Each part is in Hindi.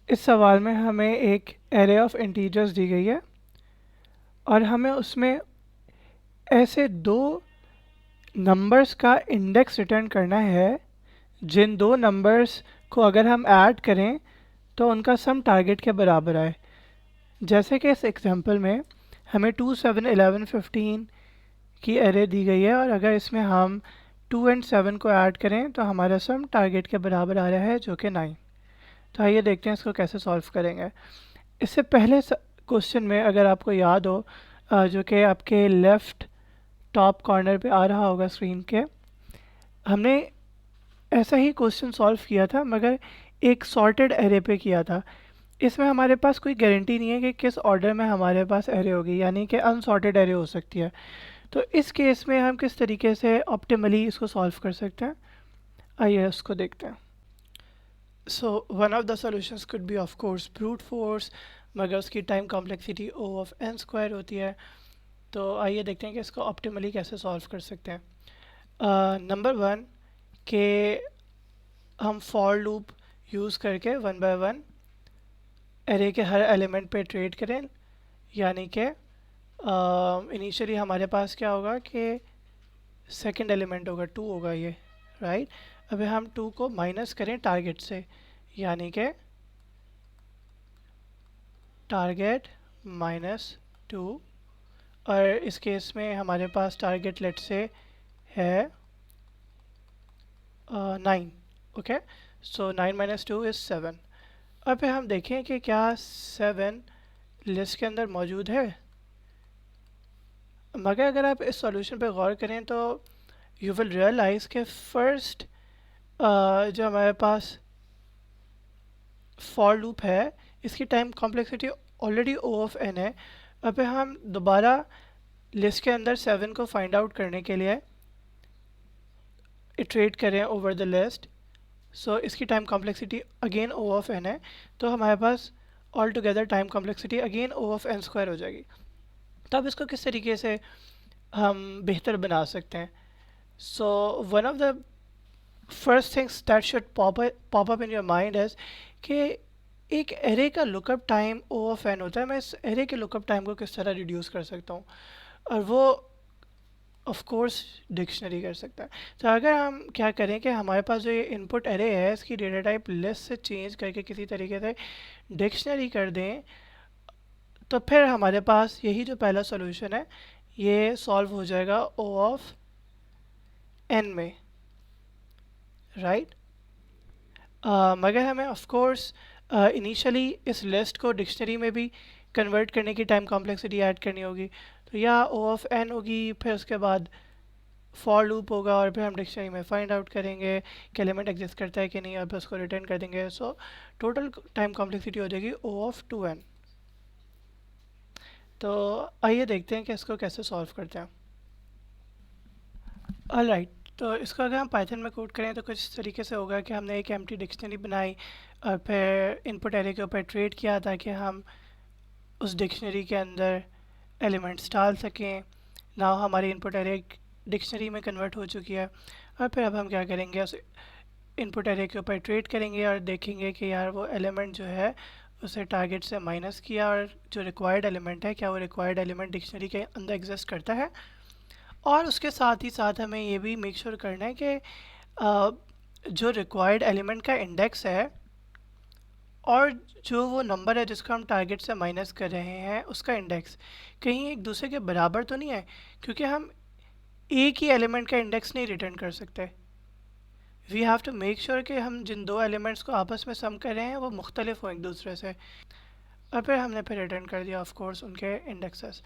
इस सवाल में हमें एक एरे ऑफ इंटीजर्स दी गई है और हमें उसमें ऐसे दो नंबर्स का इंडेक्स रिटर्न करना है जिन दो नंबर्स को अगर हम ऐड करें तो उनका सम टारगेट के बराबर आए। जैसे कि इस एग्जांपल में हमें 2, 7, 11, 15 की एरे दी गई है और अगर इसमें हम 2 एंड 7 को ऐड करें तो हमारा सम टारगेट के बराबर आ रहा है जो कि 9। तो आइए देखते हैं इसको कैसे सॉल्व करेंगे। इससे पहले क्वेश्चन में अगर आपको याद हो जो कि आपके लेफ़्ट टॉप कॉर्नर पे आ रहा होगा स्क्रीन के, हमने ऐसा ही क्वेश्चन सॉल्व किया था मगर एक सॉर्टेड एरे पे किया था। इसमें हमारे पास कोई गारंटी नहीं है कि किस ऑर्डर में हमारे पास एरे होगी, यानी कि अनसॉर्टेड एरे हो सकती है। तो इस केस में हम किस तरीके से ऑप्टिमली इसको सॉल्व कर सकते हैं, आइए उसको देखते हैं। So one of the solutions could be of course brute force, मगर उसकी time complexity O of n square होती है। तो आइए देखते हैं कि इसको ऑप्टिमली कैसे सॉल्व कर सकते हैं। नंबर वन के हम फॉर लूप यूज़ करके वन बाय वन एरे के हर एलिमेंट पे ट्रेड करें, यानी कि इनिशियली हमारे पास क्या होगा कि सेकंड एलिमेंट होगा 2 होगा ये, राइट। अभी हम 2 को माइनस करें टारगेट से, यानी कि टारगेट -2, और इस केस में हमारे पास टारगेट लेट से है 9। Okay, so 9 - 2 is 7। अब हम देखें कि क्या 7 लिस्ट के अंदर मौजूद है। मगर अगर आप इस सॉल्यूशन पे गौर करें तो यू विल रियलाइज़ के फर्स्ट जो हमारे पास फॉर लूप है इसकी time complexity already O of n है। अब हम दोबारा लिस्ट के अंदर 7 को फाइंड आउट करने के लिए इटरेट करें ओवर द लिस्ट, सो इसकी time complexity again O of n है। तो हमारे पास all together time complexity again O of n square हो जाएगी। तो अब इसको किस तरीके से हम बेहतर बना सकते हैं। So one of the first things that should pop up in your mind is कि एक एरे का lookup time O of n होता है। मैं इस एरे के लुकअप टाइम को किस तरह रिड्यूस कर सकता हूँ, और वो ऑफ कोर्स डिक्शनरी कर सकता है। तो अगर हम क्या करें कि हमारे पास जो ये इनपुट एरे है इसकी डेटा टाइप लिस्ट से चेंज करके किसी तरीके से डिक्शनरी कर दें, तो फिर हमारे पास यही जो पहला सॉल्यूशन है ये सॉल्व हो जाएगा O ऑफ n में, राइट। मगर हमें ऑफ कोर्स इनिशियली इस लिस्ट को डिक्शनरी में भी कन्वर्ट करने की टाइम कॉम्प्लेक्सिटी ऐड करनी होगी। तो या O ऑफ n होगी, फिर उसके बाद फॉर लूप होगा और फिर हम डिक्शनरी में फाइंड आउट करेंगे कि एलिमेंट एग्जिस्ट करता है कि नहीं, और फिर उसको रिटर्न कर देंगे। सो टोटल टाइम कॉम्प्लेक्सिटी हो जाएगी O ऑफ 2n। तो आइए देखते हैं कि इसको कैसे सॉल्व करते हैं। ऑलराइट, तो इसको अगर हम पाइथन में कोड करें तो कुछ इस तरीके से होगा कि हमने एक एम्प्टी डिक्शनरी बनाई और फिर इनपुट एरे के ऊपर ट्रेड किया ताकि हम उस डिक्शनरी के अंदर एलिमेंट्स डाल सकें। नाउ हमारी इनपुट एरे डिक्शनरी में कन्वर्ट हो चुकी है, और फिर अब हम क्या करेंगे, उस इनपुट एरे के ऊपर ट्रेड करेंगे और देखेंगे कि यार वो एलिमेंट जो है उसे टारगेट से माइनस किया और जो रिक्वायर्ड एलिमेंट है क्या वो रिक्वायर्ड एलिमेंट डिक्शनरी के अंदर एग्जिस्ट करता है। और उसके साथ ही साथ हमें ये भी मेक श्योर करना है कि जो रिक्वायर्ड एलिमेंट का इंडेक्स है और जो वो नंबर है जिसको हम टारगेट से माइनस कर रहे हैं उसका इंडेक्स कहीं एक दूसरे के बराबर तो नहीं है, क्योंकि हम एक ही एलिमेंट का इंडेक्स नहीं रिटर्न कर सकते। We have to make sure कि हम जिन दो एलिमेंट्स को आपस में सम कर रहे हैं वो मुख्तलिफ हों एक दूसरे से, और फिर हमने फिर रिटर्न कर दिया ऑफ कोर्स उनके इंडेक्सेस।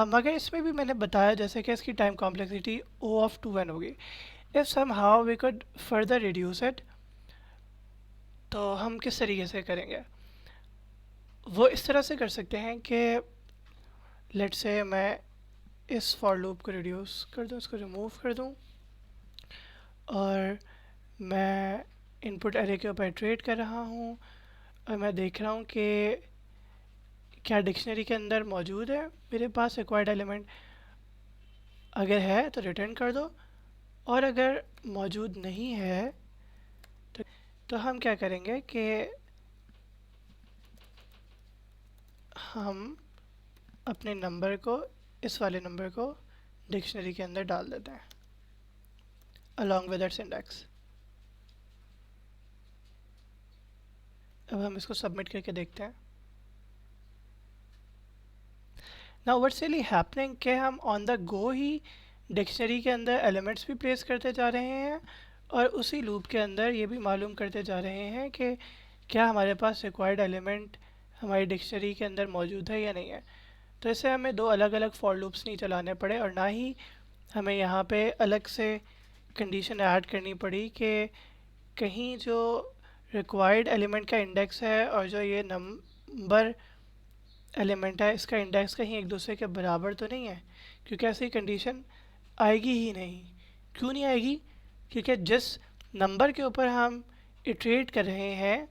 मगर इसमें भी मैंने बताया जैसे कि इसकी time complexity O of 2n होगी। If somehow we could further reduce it, तो हम किस तरीके से करेंगे, वो इस तरह से कर सकते हैं कि लेट से मैं इस फॉर लूप को रिड्यूस कर दूँ, इसको रिमूव कर दूँ, और मैं इनपुट एरे के ऊपर ट्रेड कर रहा हूँ और मैं देख रहा हूँ कि क्या डिक्शनरी के अंदर मौजूद है मेरे पास रिक्वायर्ड एलिमेंट। अगर है तो रिटर्न कर दो, और अगर मौजूद नहीं है तो हम क्या करेंगे कि हम अपने नंबर को, इस वाले नंबर को डिक्शनरी के अंदर डाल देते हैं अलॉन्ग विद इट्स इंडेक्स। अब हम इसको सबमिट करके देखते हैं। नाउ व्हाट्स रियली हैपनिंग कि हम on the go he dictionary के अंदर एलिमेंट्स भी प्लेस करते जा रहे हैं और उसी लूप के अंदर ये भी मालूम करते जा रहे हैं कि क्या हमारे पास रिक्वायर्ड एलिमेंट हमारी डिक्शनरी के अंदर मौजूद है या नहीं है। तो इससे हमें दो अलग अलग फॉर लूप्स नहीं चलाने पड़े और ना ही हमें यहाँ पे अलग से कंडीशन ऐड करनी पड़ी कि कहीं जो रिक्वायर्ड एलिमेंट का इंडेक्स है और जो ये नंबर एलिमेंट है इसका इंडेक्स कहीं एक दूसरे के बराबर तो नहीं है, क्योंकि ऐसी कंडीशन आएगी ही नहीं। क्यों नहीं आएगी? क्योंकि जिस नंबर के ऊपर हम इटरेट कर रहे हैं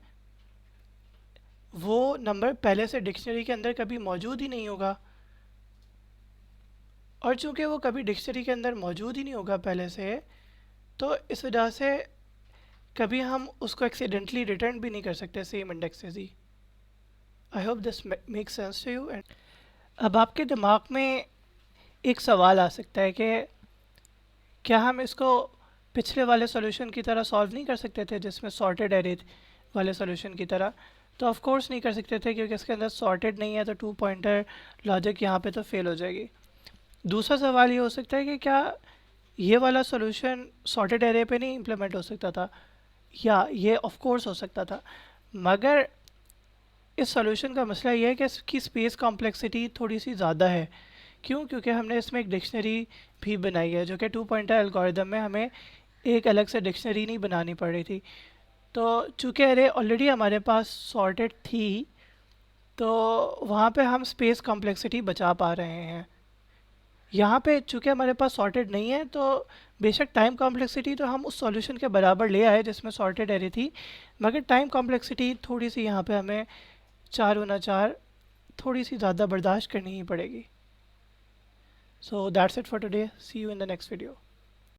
वो नंबर पहले से डिक्शनरी के अंदर कभी मौजूद ही नहीं होगा, और चूंकि वो कभी डिक्शनरी के अंदर मौजूद ही नहीं होगा पहले से, तो इस वजह से कभी हम उसको एक्सीडेंटली रिटर्न भी नहीं कर सकते सेम इंडेक्स से ही। I hope this makes sense to you. And अब आपके दिमाग में एक सवाल आ सकता है कि क्या हम इसको पिछले वाले सॉल्यूशन की तरह सॉल्व नहीं कर सकते थे जिसमें सॉर्टेड एरे वाले सॉल्यूशन की तरह? तो ऑफ कोर्स नहीं कर सकते थे, क्योंकि इसके अंदर सॉर्टेड नहीं है, तो 2 पॉइंटर लॉजिक यहाँ पे तो फेल हो जाएगी। दूसरा सवाल ये हो सकता है कि क्या ये वाला सॉल्यूशन सॉर्टेड एरे पे नहीं इम्प्लीमेंट हो सकता था? या ये ऑफ कोर्स हो सकता था, मगर इस सॉल्यूशन का मसला ये है कि इसकी स्पेस कॉम्प्लेक्सिटी थोड़ी सी ज़्यादा है। क्यों? क्योंकि हमने इसमें एक डिक्शनरी भी बनाई है, जो कि 2 पॉइंटर एल्गोरिदम में हमें एक अलग से डिक्शनरी नहीं बनानी पड़ रही थी। तो चूँकि एरे ऑलरेडी हमारे पास सॉर्टेड थी, तो वहाँ पे हम स्पेस कॉम्प्लेक्सिटी बचा पा रहे हैं। यहाँ पे चूँकि हमारे पास सॉर्टेड नहीं है, तो बेशक टाइम कॉम्प्लेक्सिटी तो हम उस सॉल्यूशन के बराबर ले आए जिसमें सॉर्टेड एरे थी, मगर टाइम कॉम्प्लेक्सिटी थोड़ी सी यहाँ पे हमें 4 गुना 4 थोड़ी सी ज़्यादा बर्दाश्त करनी ही पड़ेगी। So that's it for today. See you in the next video.